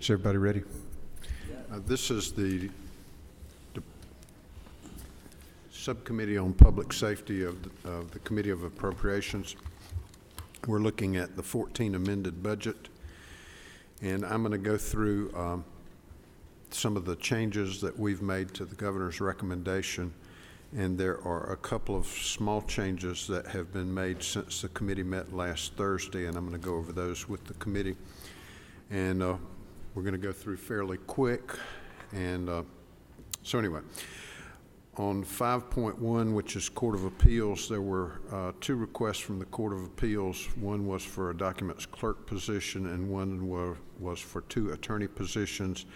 Is everybody ready? This is the Subcommittee on Public Safety of the Committee of Appropriations. We're looking at the 14 amended budget, and I'm going to go through some of the changes that we've made to the governor's recommendation, and there are a couple of small changes that have been made since the committee met last Thursday, and I'm going to go over those with the committee. And we're going to go through fairly quick. And so anyway, on 5.1, which is Court of Appeals, there were two requests from the Court of Appeals. One was for a documents clerk position, and one was for two attorney positions.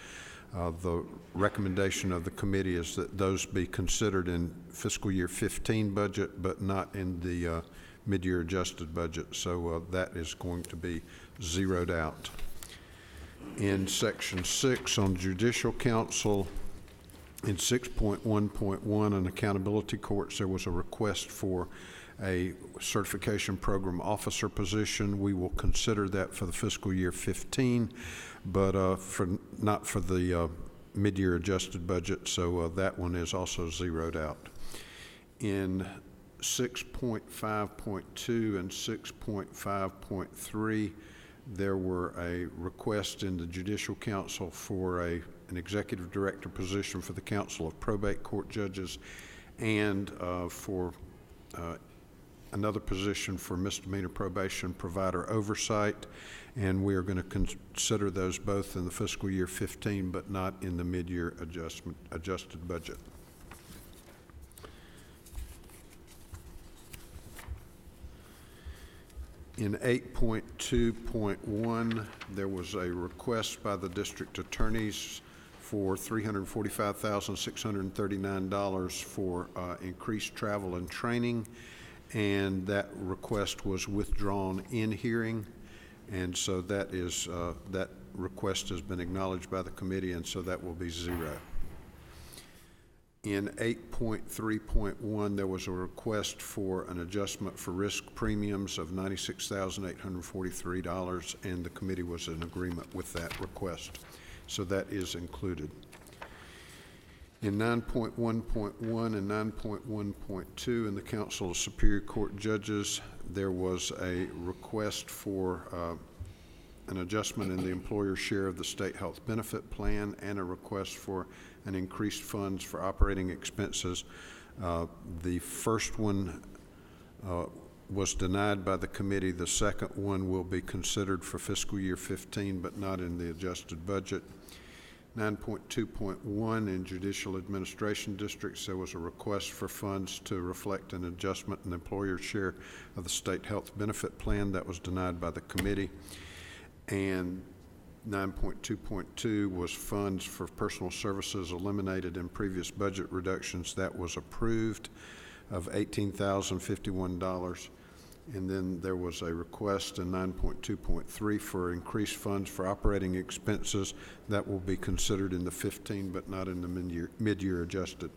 The recommendation of the committee is that those be considered in fiscal year 15 budget, but not in the mid-year adjusted budget. So that is going to be zeroed out. In section 6 on judicial counsel, in 6.1.1 on accountability courts, there was a request for a certification program officer position. We will consider that for the fiscal year 15, but not for the mid-year adjusted budget, so that one is also zeroed out. In 6.5.2 and 6.5.3, there were a request in the Judicial Council for an executive director position for the Council of Probate Court Judges, and for another position for misdemeanor probation provider oversight, and we are going to consider those both in the fiscal year 15, but not in the mid-year adjusted budget. In 8.2.1, there was a request by the district attorneys for $345,639 for increased travel and training, and that request was withdrawn in hearing, and so that request has been acknowledged by the committee, and so that will be zero. In 8.3.1, there was a request for an adjustment for risk premiums of $96,843, and the committee was in agreement with that request. So that is included. In 9.1.1 and 9.1.2 in the Council of Superior Court Judges, there was a request for an adjustment in the employer share of the state health benefit plan, and a request for an increased funds for operating expenses. The first one was denied by the committee. The second one will be considered for fiscal year 15, but not in the adjusted budget. 9.2.1 in judicial administration districts, there was a request for funds to reflect an adjustment in the employer share of the state health benefit plan. That was denied by the committee. And 9.2.2 was funds for personal services eliminated in previous budget reductions. That was approved of $18,051. And then there was a request in 9.2.3 for increased funds for operating expenses. That will be considered in the 15, but not in the mid-year adjusted.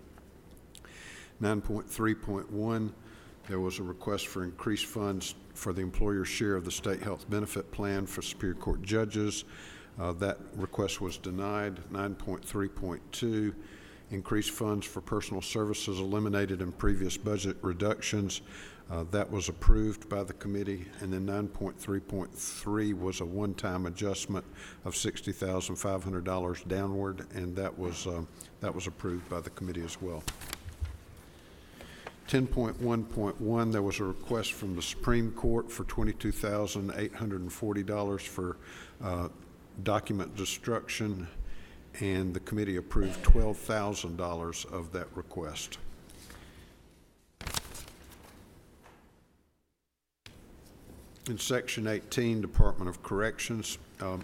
9.3.1, there was a request for increased funds for the employer share of the state health benefit plan for Superior Court judges. That request was denied. 9.3.2, increased funds for personal services eliminated in previous budget reductions. That was approved by the committee. And then 9.3.3 was a one-time adjustment of $60,500 downward, and that was approved by the committee as well. 10.1.1, there was a request from the Supreme Court for $22,840 for document destruction, and the committee approved $12,000 of that request. In Section 18, Department of Corrections, I'll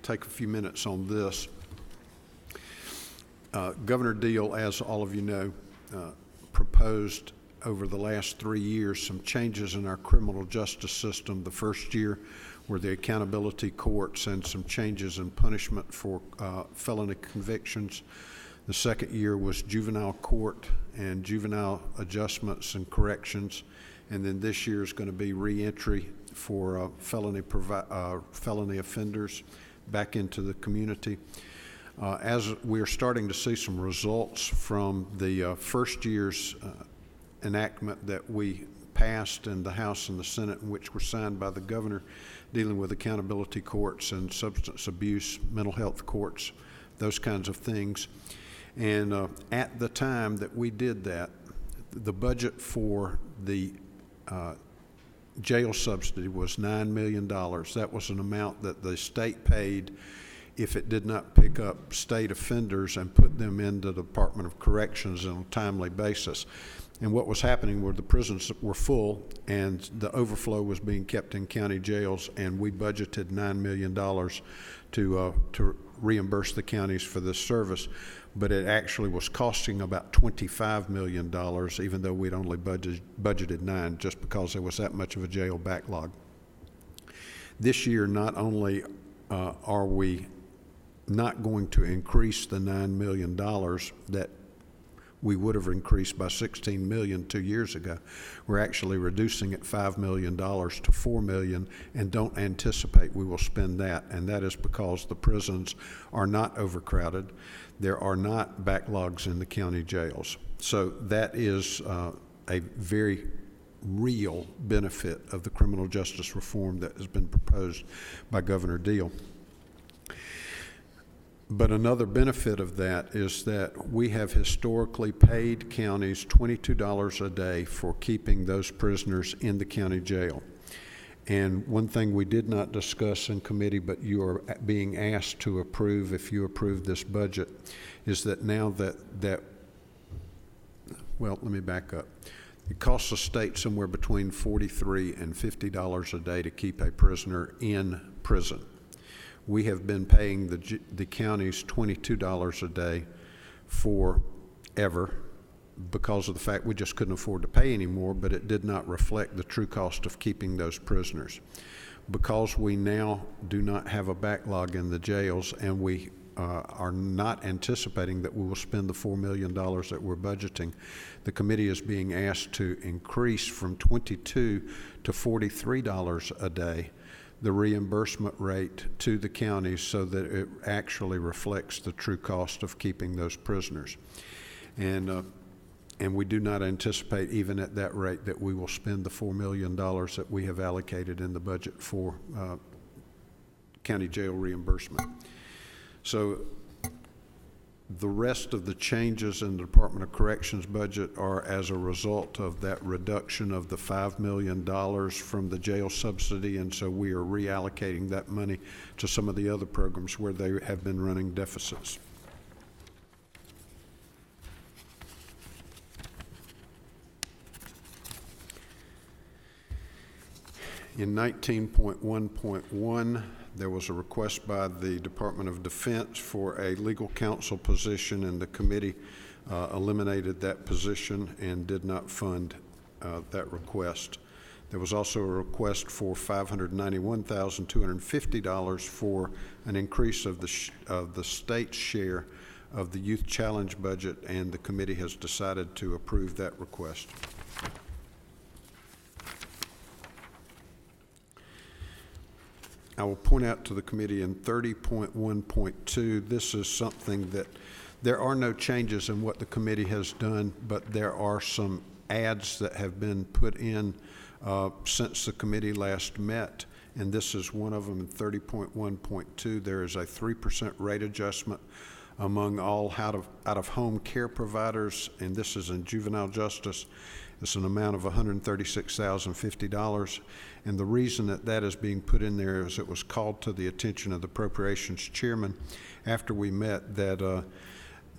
take a few minutes on this. Governor Deal, as all of you know, proposed over the last 3 years some changes in our criminal justice system. The first year were the accountability courts and some changes in punishment for felony convictions. The second year was juvenile court and juvenile adjustments and corrections. And then this year is going to be reentry for felony offenders. back into the community. As we're starting to see some results from the first year's enactment that we passed in the House and the Senate, and which were signed by the governor, dealing with accountability courts and substance abuse, mental health courts, those kinds of things. And at the time that we did that, the budget for the jail subsidy was $9 million. That was an amount that the state paid if it did not pick up state offenders and put them into the Department of Corrections on a timely basis. And what was happening were the prisons were full and the overflow was being kept in county jails, and we budgeted $9 million to reimburse the counties for this service. But it actually was costing about $25 million, even though we'd only budgeted $9, just because there was that much of a jail backlog. This year, not only are we not going to increase the $9 million that we would have increased by $16 million 2 years ago. We're actually reducing it $5 million to $4 million, and don't anticipate we will spend that. And that is because the prisons are not overcrowded. There are not backlogs in the county jails. So that is a very real benefit of the criminal justice reform that has been proposed by Governor Deal. But another benefit of that is that we have historically paid counties $22 a day for keeping those prisoners in the county jail. And one thing we did not discuss in committee, but you are being asked to approve if you approve this budget, is that now well, let me back up. It costs the state somewhere between $43 and $50 a day to keep a prisoner in prison. We have been paying the counties $22 a day forever because of the fact we just couldn't afford to pay anymore, but it did not reflect the true cost of keeping those prisoners. Because we now do not have a backlog in the jails, and we are not anticipating that we will spend the $4 million that we're budgeting, the committee is being asked to increase from $22 to $43 a day the reimbursement rate to the counties so that it actually reflects the true cost of keeping those prisoners. And we do not anticipate, even at that rate, that we will spend the $4 million that we have allocated in the budget for county jail reimbursement. So the rest of the changes in the Department of Corrections budget are as a result of that reduction of the $5 million from the jail subsidy, and so we are reallocating that money to some of the other programs where they have been running deficits. In 19.1.1, there was a request by the Department of Defense for a legal counsel position, and the committee eliminated that position and did not fund that request. There was also a request for $591,250 for an increase of the state's share of the Youth Challenge budget, and the committee has decided to approve that request. I will point out to the committee in 30.1.2, this is something that there are no changes in what the committee has done, but there are some adds that have been put in since the committee last met, and this is one of them. In 30.1.2, there is a 3% rate adjustment among all out-of-home care providers, and this is in juvenile justice. It's an amount of $136,050, and the reason that is being put in there is it was called to the attention of the Appropriations chairman after we met that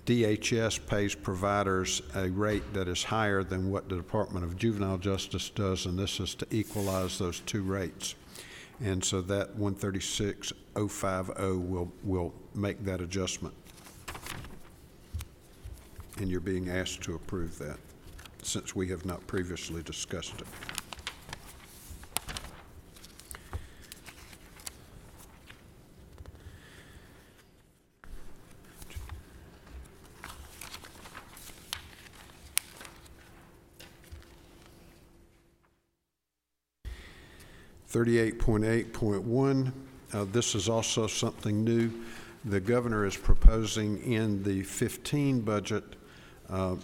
DHS pays providers a rate that is higher than what the Department of Juvenile Justice does, and this is to equalize those two rates. And so that 136,050 will make that adjustment, and you're being asked to approve that, since we have not previously discussed it. $38.8.1, this is also something new. The governor is proposing in the 15 budget an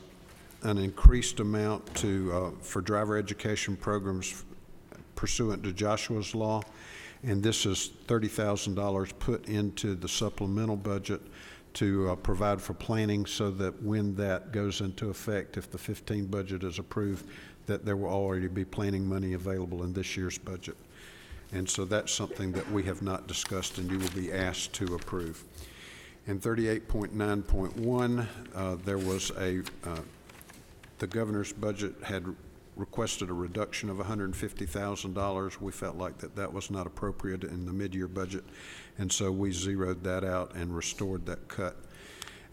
increased amount to for driver education programs pursuant to Joshua's law, and this is $30,000 put into the supplemental budget to provide for planning, so that when that goes into effect, if the 15 budget is approved, that there will already be planning money available in this year's budget. And so that's something that we have not discussed and you will be asked to approve. In 38.9.1, there was the governor's budget had requested a reduction of $150,000. We felt like that was not appropriate in the mid-year budget, and so we zeroed that out and restored that cut.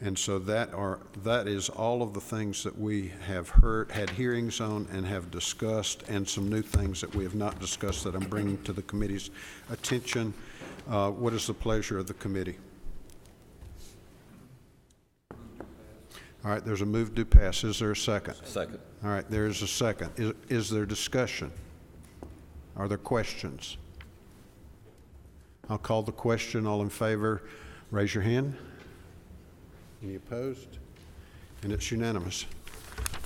And so that is all of the things that we have had hearings on and have discussed, and some new things that we have not discussed that I'm bringing to the committee's attention. What is the pleasure of the committee? All right, there's a move to pass. Is there a second? Second. All right, there is a second. Is there discussion? Are there questions? I'll call the question. All in favor, raise your hand. Any opposed? And it's unanimous.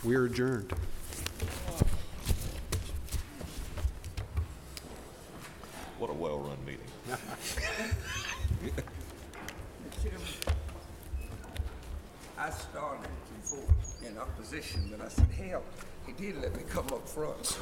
We are adjourned. What a well-run meeting. I started before in opposition, but I said, hell, he did let me come up front.